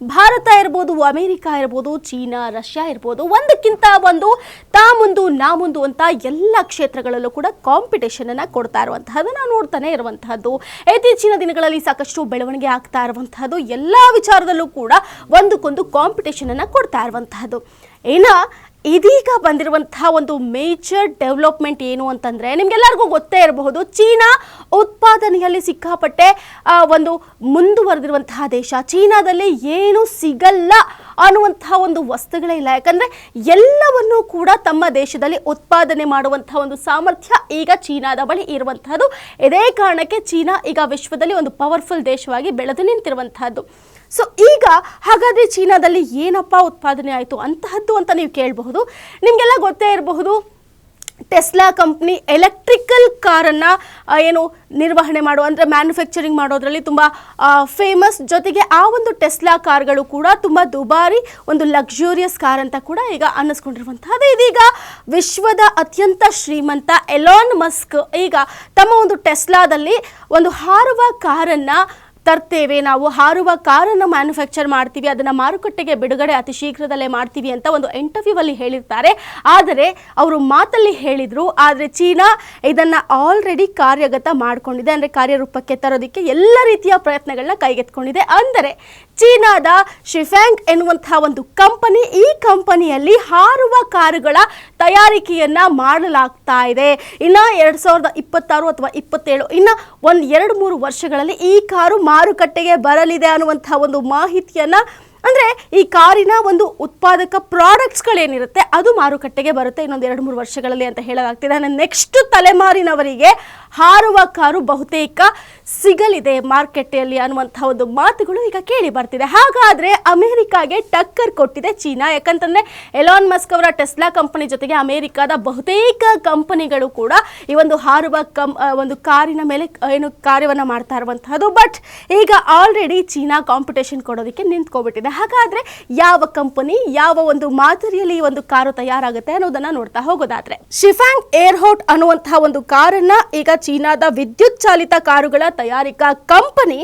ಭಾರತ ಇರ್ಬೋದು, ಅಮೆರಿಕ ಇರ್ಬೋದು, China, Russia ಇರ್ಬೋದು, ಒಂದಕ್ಕಿಂತ ಒಂದು ಮುಂದು ನಾ ಮುಂದು ಅಂತ ಎಲ್ಲ ಕ್ಷೇತ್ರಗಳಲ್ಲೂ ಕೂಡ ಕಾಂಪಿಟೇಷನ್ ಅನ್ನ ಕೊಡ್ತಾ ಇರುವಂತಹದ್ದು ನಾವು ನೋಡ್ತಾನೆ ಇರುವಂತಹದ್ದು. ಇತ್ತೀಚಿನ ದಿನಗಳಲ್ಲಿ ಸಾಕಷ್ಟು ಬೆಳವಣಿಗೆ ಆಗ್ತಾ ಇರುವಂತಹದ್ದು, ಎಲ್ಲ ವಿಚಾರದಲ್ಲೂ ಕೂಡ ಒಂದಕ್ಕೊಂದು ಕಾಂಪಿಟೇಷನ್ ಅನ್ನ ಕೊಡ್ತಾ ಇರುವಂತಹದ್ದು. ಇದೀಗ ಬಂದಿರುವಂತಹ ಒಂದು ಮೇಜರ್ ಡೆವಲಪ್ಮೆಂಟ್ ಏನು ಅಂತಂದರೆ, ನಿಮಗೆಲ್ಲರಿಗೂ ಗೊತ್ತೇ ಇರಬಹುದು, ಚೀನಾ ಉತ್ಪಾದನೆಯಲ್ಲಿ ಸಿಕ್ಕಾಪಟ್ಟೆ ಒಂದು ಮುಂದುವರೆದಿರುವಂತಹ ದೇಶ. ಚೀನಾದಲ್ಲಿ ಏನು ಸಿಗಲ್ಲ ಅನ್ನುವಂತಹ ಒಂದು ವಸ್ತುಗಳೇ ಇಲ್ಲ. ಯಾಕಂದರೆ ಎಲ್ಲವನ್ನೂ ಕೂಡ ತಮ್ಮ ದೇಶದಲ್ಲಿ ಉತ್ಪಾದನೆ ಮಾಡುವಂತಹ ಒಂದು ಸಾಮರ್ಥ್ಯ ಈಗ ಚೀನಾದ ಬಳಿ ಇರುವಂತಹದ್ದು. ಇದೇ ಕಾರಣಕ್ಕೆ ಚೀನಾ ಈಗ ವಿಶ್ವದಲ್ಲಿ ಒಂದು ಪವರ್ಫುಲ್ ದೇಶವಾಗಿ ಬೆಳೆದು ನಿಂತಿರುವಂತಹದ್ದು. ಸೊ ಈಗ ಹಾಗಾದರೆ ಚೀನಾದಲ್ಲಿ ಏನಪ್ಪ ಉತ್ಪಾದನೆ ಆಯಿತು ಅಂತಹದ್ದು ಅಂತ ನೀವು ಕೇಳಬಹುದು. ನಿಮಗೆಲ್ಲ ಗೊತ್ತೇ ಇರಬಹುದು, ಟೆಸ್ಲಾ ಕಂಪ್ನಿ ಎಲೆಕ್ಟ್ರಿಕಲ್ ಕಾರನ್ನು ನಿರ್ವಹಣೆ ಅಂದರೆ ಮ್ಯಾನುಫ್ಯಾಕ್ಚರಿಂಗ್ ಮಾಡೋದ್ರಲ್ಲಿ ತುಂಬ ಫೇಮಸ್. ಜೊತೆಗೆ ಆ ಒಂದು ಟೆಸ್ಲಾ ಕಾರ್ಗಳು ಕೂಡ ತುಂಬ ದುಬಾರಿ, ಒಂದು ಲಕ್ಸುರಿಯಸ್ ಕಾರ್ ಅಂತ ಕೂಡ ಈಗ ಅನ್ನಿಸ್ಕೊಂಡಿರುವಂಥದ್ದು. ಇದೀಗ ವಿಶ್ವದ ಅತ್ಯಂತ ಶ್ರೀಮಂತ ಎಲಾನ್ ಮಸ್ಕ್ ಈಗ ತಮ್ಮ ಒಂದು ಟೆಸ್ಲಾದಲ್ಲಿ ಒಂದು ಹಾರುವ ಕಾರನ್ನು ತರ್ತೇವೆ, ನಾವು ಹಾರುವ ಕಾರನ್ನು ಮ್ಯಾನುಫ್ಯಾಕ್ಚರ್ ಮಾಡ್ತೀವಿ, ಅದನ್ನು ಮಾರುಕಟ್ಟೆಗೆ ಬಿಡುಗಡೆ ಅತಿ ಶೀಘ್ರದಲ್ಲೇ ಮಾಡ್ತೀವಿ ಅಂತ ಒಂದು ಇಂಟರ್ವ್ಯೂ ಅಲ್ಲಿ ಹೇಳಿರ್ತಾರೆ. ಆದರೆ ಅವರು ಮಾತಲ್ಲಿ ಹೇಳಿದರು, ಆದರೆ ಚೀನಾ ಇದನ್ನು ಆಲ್ರೆಡಿ ಕಾರ್ಯಗತ ಮಾಡಿಕೊಂಡಿದೆ, ಅಂದರೆ ಕಾರ್ಯರೂಪಕ್ಕೆ ತರೋದಕ್ಕೆ ಎಲ್ಲ ರೀತಿಯ ಪ್ರಯತ್ನಗಳನ್ನ ಕೈಗೆತ್ಕೊಂಡಿದೆ. ಅಂದರೆ ಚೀನಾದ ಶಿಫ್ಯಾಂಗ್ ಎನ್ನುವಂತಹ ಒಂದು ಕಂಪನಿ, ಈ ಕಂಪನಿಯಲ್ಲಿ ಹಾರುವ ಕಾರುಗಳ ತಯಾರಿಕೆಯನ್ನು ಮಾಡಲಾಗ್ತಾ ಇದೆ. ಇನ್ನು 2026 ಅಥವಾ 27 ಇನ್ನು 1-2-3 ವರ್ಷಗಳಲ್ಲಿ ಈ ಕಾರು ಮಾರುಕಟ್ಟೆಗೆ ಬರಲಿದೆ ಅನ್ನುವಂತಹ ಒಂದು ಮಾಹಿತಿಯನ್ನು, ಅಂದರೆ ಈ ಕಾರಿನ ಒಂದು ಉತ್ಪಾದಕ ಪ್ರಾಡಕ್ಟ್ಸ್ಗಳೇನಿರುತ್ತೆ ಅದು ಮಾರುಕಟ್ಟೆಗೆ ಬರುತ್ತೆ ಇನ್ನೊಂದು 2-3 ವರ್ಷಗಳಲ್ಲಿ ಅಂತ ಹೇಳಲಾಗ್ತಿದೆ. ನೆಕ್ಸ್ಟ್ ತಲೆಮಾರಿನವರಿಗೆ ಹಾರುವ ಕಾರು ಬಹುತೇಕ ಸಿಗಲಿದೆ ಮಾರ್ಕೆಟಲ್ಲಿ ಅನ್ನುವಂಥ ಒಂದು ಮಾತುಗಳು ಈಗ ಕೇಳಿ ಬರ್ತಿದೆ. ಹಾಗಾದರೆ ಅಮೆರಿಕಾಗೆ ಟಕ್ಕರ್ ಕೊಟ್ಟಿದೆ ಚೀನಾ. ಯಾಕಂತಂದರೆ ಎಲಾನ್ ಮಸ್ಕ್ ಅವರ ಟೆಸ್ಲಾ ಕಂಪನಿ ಜೊತೆಗೆ ಅಮೆರಿಕಾದ ಬಹುತೇಕ ಕಂಪನಿಗಳು ಕೂಡ ಈ ಒಂದು ಹಾರುವ ಒಂದು ಕಾರಿನ ಮೇಲೆ ಕಾರ್ಯವನ್ನು ಮಾಡ್ತಾ ಇರುವಂತಹದ್ದು. ಬಟ್ ಈಗ ಆಲ್ರೆಡಿ ಚೀನಾ ಕಾಂಪಿಟೇಷನ್ ಕೊಡೋದಕ್ಕೆ ನಿಂತ್ಕೊಬಿಟ್ಟಿದೆ. ಹಾಗಾದರೆ ಯಾವ ಕಂಪನಿ, ಯಾವ ಒಂದು ಮಾದರಿಯಲ್ಲಿ ಈ ಒಂದು ಕಾರು ತಯಾರಾಗುತ್ತೆ ಅನ್ನೋದನ್ನ ನೋಡ್ತಾ ಹೋಗೋದಾದ್ರೆ, ಶಿಫ್ಯಾಂಗ್ ಏರ್ಹೋಟ್ ಅನ್ನುವಂತಹ ಒಂದು ಕಾರನ್ನ ಈಗ ಚೀನಾದ ವಿದ್ಯುತ್ ಚಾಲಿತ ಕಾರುಗಳ ತಯಾರಿಕಾ ಕಂಪನಿ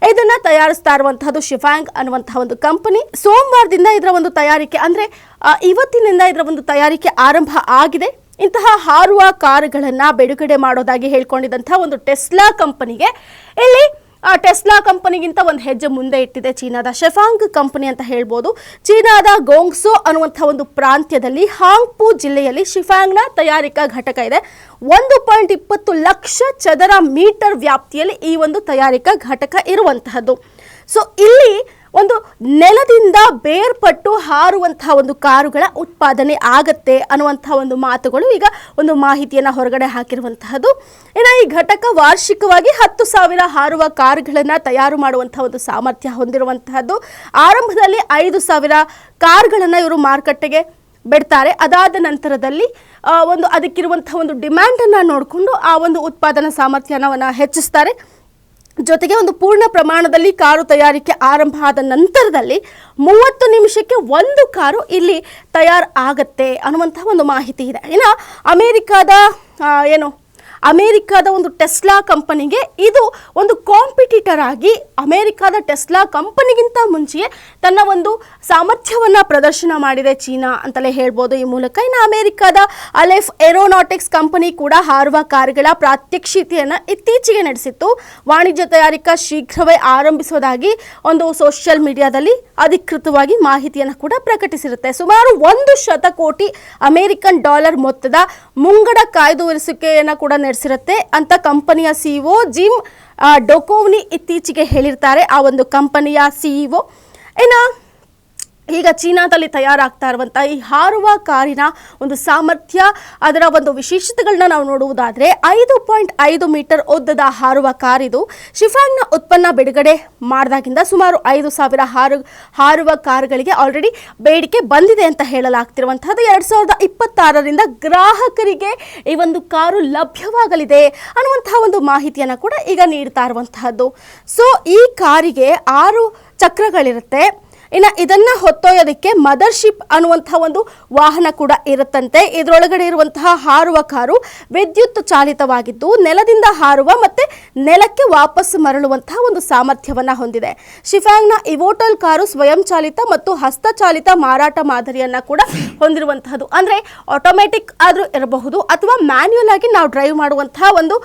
ಇದನ್ನ ತಯಾರಿಸ್ತಾ ಇರುವಂತಹದ್ದು. ಶಿಫ್ಯಾಂಗ್ ಅನ್ನುವಂತಹ ಒಂದು ಕಂಪನಿ ಸೋಮವಾರದಿಂದ ಇದರ ಒಂದು ತಯಾರಿಕೆ, ಅಂದ್ರೆ ಇವತ್ತಿನಿಂದ ಇದರ ಒಂದು ತಯಾರಿಕೆ ಆರಂಭ ಆಗಿದೆ. ಇಂತಹ ಹಾರುವ ಕಾರುಗಳನ್ನ ಬಿಡುಗಡೆ ಮಾಡೋದಾಗಿ ಹೇಳ್ಕೊಂಡಿದ್ದಂತಹ ಒಂದು ಟೆಸ್ಲಾ ಕಂಪನಿಗೆ ಇಲ್ಲಿ ಟೆಸ್ಲಾ ಕಂಪನಿಗಿಂತ ಒಂದು ಹೆಜ್ಜೆ ಮುಂದೆ ಇಟ್ಟಿದೆ ಚೀನಾದ ಶಿಫ್ಯಾಂಗ್ ಕಂಪನಿ ಅಂತ ಹೇಳ್ಬೋದು. ಚೀನಾದ ಗೋಂಗ್ಸೋ ಅನ್ನುವಂಥ ಒಂದು ಪ್ರಾಂತ್ಯದಲ್ಲಿ ಹಾಂಗ್ಪು ಜಿಲ್ಲೆಯಲ್ಲಿ ಶಿಫ್ಯಾಂಗ್ನ ತಯಾರಿಕಾ ಘಟಕ ಇದೆ. 1.20 ಲಕ್ಷ ಚದರ ಮೀಟರ್ ವ್ಯಾಪ್ತಿಯಲ್ಲಿ ಈ ಒಂದು ತಯಾರಿಕಾ ಘಟಕ ಇರುವಂತಹದ್ದು. ಸೊ ಇಲ್ಲಿ ಒಂದು ನೆಲದಿಂದ ಬೇರ್ಪಟ್ಟು ಹಾರುವಂತಹ ಒಂದು ಕಾರುಗಳ ಉತ್ಪಾದನೆ ಆಗತ್ತೆ ಅನ್ನುವಂಥ ಒಂದು ಮಾತುಗಳು ಈಗ ಒಂದು ಮಾಹಿತಿಯನ್ನು ಹೊರಗಡೆ ಹಾಕಿರುವಂತಹದ್ದು. ಇನ್ನು ಈ ಘಟಕ ವಾರ್ಷಿಕವಾಗಿ 10,000 ಹಾರುವ ಕಾರುಗಳನ್ನು ತಯಾರು ಮಾಡುವಂಥ ಒಂದು ಸಾಮರ್ಥ್ಯ ಹೊಂದಿರುವಂತಹದ್ದು. ಆರಂಭದಲ್ಲಿ 5,000 ಕಾರ್ಗಳನ್ನು ಇವರು ಮಾರುಕಟ್ಟೆಗೆ ಬಿಡ್ತಾರೆ. ಅದಾದ ನಂತರದಲ್ಲಿ ಅದಕ್ಕಿರುವಂತಹ ಒಂದು ಡಿಮ್ಯಾಂಡನ್ನು ನೋಡಿಕೊಂಡು ಆ ಒಂದು ಉತ್ಪಾದನಾ ಸಾಮರ್ಥ್ಯವನ್ನು ಹೆಚ್ಚಿಸ್ತಾರೆ. ಜೊತೆಗೆ ಒಂದು ಪೂರ್ಣ ಪ್ರಮಾಣದಲ್ಲಿ ಕಾರು ತಯಾರಿಕೆ ಆರಂಭ ಆದ ನಂತರದಲ್ಲಿ 30 ನಿಮಿಷಕ್ಕೆ ಒಂದು ಕಾರು ಇಲ್ಲಿ ತಯಾರು ಆಗತ್ತೆ ಅನ್ನುವಂತಹ ಒಂದು ಮಾಹಿತಿ ಇದೆ. ಇನ್ನು ಅಮೆರಿಕಾದ ಒಂದು ಟೆಸ್ಲಾ ಕಂಪನಿಗೆ ಇದು ಒಂದು ಕಾಂಪಿಟಿಟರ್ ಆಗಿ ಅಮೆರಿಕಾದ ಟೆಸ್ಲಾ ಕಂಪನಿಗಿಂತ ಮುಂಚೆಯೇ ತನ್ನ ಒಂದು ಸಾಮರ್ಥ್ಯವನ್ನು ಪ್ರದರ್ಶನ ಮಾಡಿದೆ ಚೀನಾ ಅಂತಲೇ ಹೇಳ್ಬೋದು ಈ ಮೂಲಕ. ಇನ್ನು ಅಮೆರಿಕಾದ ಅಲೆಫ್ ಏರೋನಾಟಿಕ್ಸ್ ಕಂಪನಿ ಕೂಡ ಹಾರುವ ಕಾರುಗಳ ಪ್ರಾತ್ಯಕ್ಷಿತೆಯನ್ನು ಇತ್ತೀಚೆಗೆ ನಡೆಸಿತ್ತು. ವಾಣಿಜ್ಯ ತಯಾರಿಕಾ ಶೀಘ್ರವೇ ಆರಂಭಿಸುವುದಾಗಿ ಒಂದು ಸೋಷಿಯಲ್ ಮೀಡಿಯಾದಲ್ಲಿ ಅಧಿಕೃತವಾಗಿ ಮಾಹಿತಿಯನ್ನು ಕೂಡ ಪ್ರಕಟಿಸಿರುತ್ತೆ. ಸುಮಾರು 1 ಶತಕೋಟಿ ಅಮೆರಿಕನ್ ಡಾಲರ್ ಮೊತ್ತದ ಮುಂಗಡ ಕಾಯ್ದಿರಿಸುವಿಕೆಯನ್ನು ಕೂಡ ನಡೆಸಿರುತ್ತೆ ಅಂತ ಕಂಪನಿಯ ಸಿಇಒ ಜಿಮ್ ಡೊಕೋವ್ನಿ ಇತ್ತೀಚೆಗೆ ಹೇಳಿರ್ತಾರೆ, ಆ ಒಂದು ಕಂಪನಿಯ ಸಿಇಒ. ಇನ್ನು ಈಗ ಚೀನಾದಲ್ಲಿ ತಯಾರಾಗ್ತಾ ಇರುವಂಥ ಈ ಹಾರುವ ಕಾರಿನ ಒಂದು ಸಾಮರ್ಥ್ಯ, ಅದರ ಒಂದು ವಿಶೇಷತೆಗಳನ್ನ ನಾವು ನೋಡುವುದಾದರೆ 5.5 ಮೀಟರ್ ಉದ್ದದ ಹಾರುವ ಕಾರಿದು. ಶಿಫ್ಯಾಂಗ್ನ ಉತ್ಪನ್ನ ಬಿಡುಗಡೆ ಮಾಡಿದಾಗಿಂದ ಸುಮಾರು 5,000 ಹಾರುವ ಕಾರುಗಳಿಗೆ ಆಲ್ರೆಡಿ ಬೇಡಿಕೆ ಬಂದಿದೆ ಅಂತ ಹೇಳಲಾಗ್ತಿರುವಂಥದ್ದು. 2026ರಿಂದ ಗ್ರಾಹಕರಿಗೆ ಈ ಒಂದು ಕಾರು ಲಭ್ಯವಾಗಲಿದೆ ಅನ್ನುವಂತಹ ಒಂದು ಮಾಹಿತಿಯನ್ನು ಕೂಡ ಈಗ ನೀಡ್ತಾ ಇರುವಂತಹದ್ದು. ಸೊ ಈ ಕಾರಿಗೆ 6 ಚಕ್ರಗಳಿರುತ್ತೆ. ಇನ್ನು ಇದನ್ನ ಹೊತ್ತೊಯ್ಯೋದಕ್ಕೆ ಮದರ್ಶಿಪ್ ಅನ್ನುವಂತಹ ಒಂದು ವಾಹನ ಕೂಡ ಇರುತ್ತಂತೆ. ಇದರೊಳಗಡೆ ಇರುವಂತಹ ಹಾರುವ ಕಾರು ವಿದ್ಯುತ್ ಚಾಲಿತವಾಗಿದ್ದು ನೆಲದಿಂದ ಹಾರುವ ಮತ್ತೆ ನೆಲಕ್ಕೆ ವಾಪಸ್ ಮರಳುವಂತಹ ಒಂದು ಸಾಮರ್ಥ್ಯವನ್ನ ಹೊಂದಿದೆ. ಶಿಫಾಂಗ್ನ ಇವೋಟಲ್ ಕಾರು ಸ್ವಯಂ ಚಾಲಿತ ಮತ್ತು ಹಸ್ತಚಾಲಿತ ಮಾರಾಟ ಮಾದರಿಯನ್ನ ಕೂಡ ಹೊಂದಿರುವಂತಹದ್ದು. ಅಂದ್ರೆ ಆಟೋಮೆಟಿಕ್ ಆದ್ರೂ ಇರಬಹುದು ಅಥವಾ ಮ್ಯಾನ್ಯುಯಲ್ ಆಗಿ ನಾವು ಡ್ರೈವ್ ಮಾಡುವಂತಹ ಒಂದು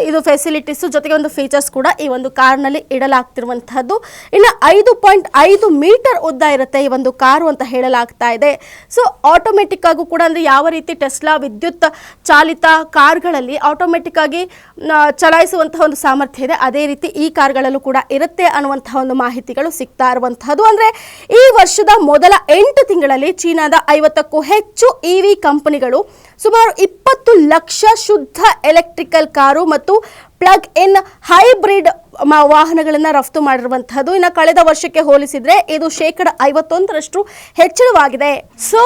ಇದು ಫೆಸಿಲಿಟೀಸ್ ಜೊತೆಗೆ ಒಂದು ಫೀಚರ್ಸ್ ಕೂಡ ಈ ಒಂದು ಕಾರ್ನಲ್ಲಿ ಇಡಲಾಗ್ತಿರುವಂತಹದ್ದು. ಇನ್ನು 5.5 ಮೀಟರ್ ಉದ್ದ ಇರುತ್ತೆ ಈ ಒಂದು ಕಾರು ಅಂತ ಹೇಳಲಾಗ್ತಾ ಇದೆ. ಸೊ ಆಟೋಮೆಟಿಕ್ ಆಗು ಕೂಡ ಅಂದ್ರೆ ಯಾವ ರೀತಿ ಟೆಸ್ಲಾ ವಿದ್ಯುತ್ ಚಾಲಿತ ಕಾರ್ಗಳಲ್ಲಿ ಆಟೋಮೆಟಿಕ್ ಆಗಿ ಚಲಾಯಿಸುವಂತಹ ಒಂದು ಸಾಮರ್ಥ್ಯ ಇದೆ, ಅದೇ ರೀತಿ ಈ ಕಾರ್ಗಳಲ್ಲೂ ಕೂಡ ಇರುತ್ತೆ ಅನ್ನುವಂತಹ ಒಂದು ಮಾಹಿತಿಗಳು ಸಿಗ್ತಾ ಇರುವಂತಹದ್ದು. ಅಂದ್ರೆ ಈ ವರ್ಷದ ಮೊದಲ 8 ತಿಂಗಳಲ್ಲಿ ಚೀನಾದ 50ಕ್ಕೂ ಹೆಚ್ಚು ಇವಿ ಕಂಪನಿಗಳು ಸುಮಾರು 20 ಲಕ್ಷ ಶುದ್ಧ ಎಲೆಕ್ಟ್ರಿಕಲ್ ಕಾರು ಮತ್ತು ಪ್ಲಗ್ ಇನ್ ಹೈಬ್ರಿಡ್ ವಾಹನಗಳನ್ನು ರಫ್ತು ಮಾಡಿರುವಂತಹದ್ದು. ಇನ್ನು ಕಳೆದ ವರ್ಷಕ್ಕೆ ಹೋಲಿಸಿದ್ರೆ ಇದು 51% ಹೆಚ್ಚಳವಾಗಿದೆ. ಸೊ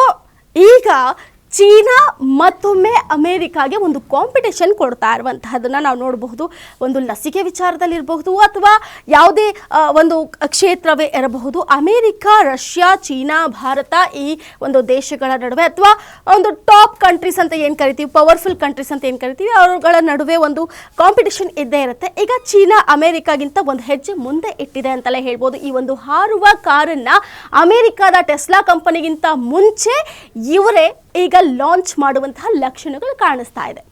ಈಗ ಚೀನಾ ಮತ್ತೊಮ್ಮೆ ಅಮೇರಿಕಾಗೆ ಒಂದು ಕಾಂಪಿಟೇಷನ್ ಕೊಡ್ತಾ ಇರುವಂತಹದನ್ನ ನಾವು ನೋಡಬಹುದು. ಒಂದು ಲಸಿಕೆ ವಿಚಾರದಲ್ಲಿರಬಹುದು ಅಥವಾ ಯಾವುದೇ ಒಂದು ಕ್ಷೇತ್ರವೇ ಇರಬಹುದು. ಅಮೇರಿಕಾ, ರಷ್ಯಾ, ಚೀನಾ, ಭಾರತ ಈ ಒಂದು ದೇಶಗಳ ನಡುವೆ ಅಥವಾ ಒಂದು ಟಾಪ್ ಕಂಟ್ರೀಸ್ ಅಂತ ಏನು ಕರಿತೀವಿ, ಪವರ್ಫುಲ್ ಕಂಟ್ರೀಸ್ ಅಂತ ಏನು ಕರಿತೀವಿ, ಅವುಗಳ ನಡುವೆ ಒಂದು ಕಾಂಪಿಟೇಷನ್ ಇದ್ದೇ ಇರುತ್ತೆ. ಈಗ ಚೀನಾ ಅಮೇರಿಕಾಗಿಂತ ಒಂದು ಹೆಜ್ಜೆ ಮುಂದೆ ಇಟ್ಟಿದೆ ಅಂತಲೇ ಹೇಳ್ಬೋದು. ಈ ಒಂದು ಹಾರುವ ಕಾರನ್ನ ಅಮೇರಿಕಾದ ಟೆಸ್ಲಾ ಕಂಪನಿಗಿಂತ ಮುಂಚೆ ಇವರೇ ಈಗ ಲಾಂಚ್ ಮಾಡುವಂತಹ ಲಕ್ಷಣಗಳು ಕಾಣಿಸ್ತಾ ಇದೆ.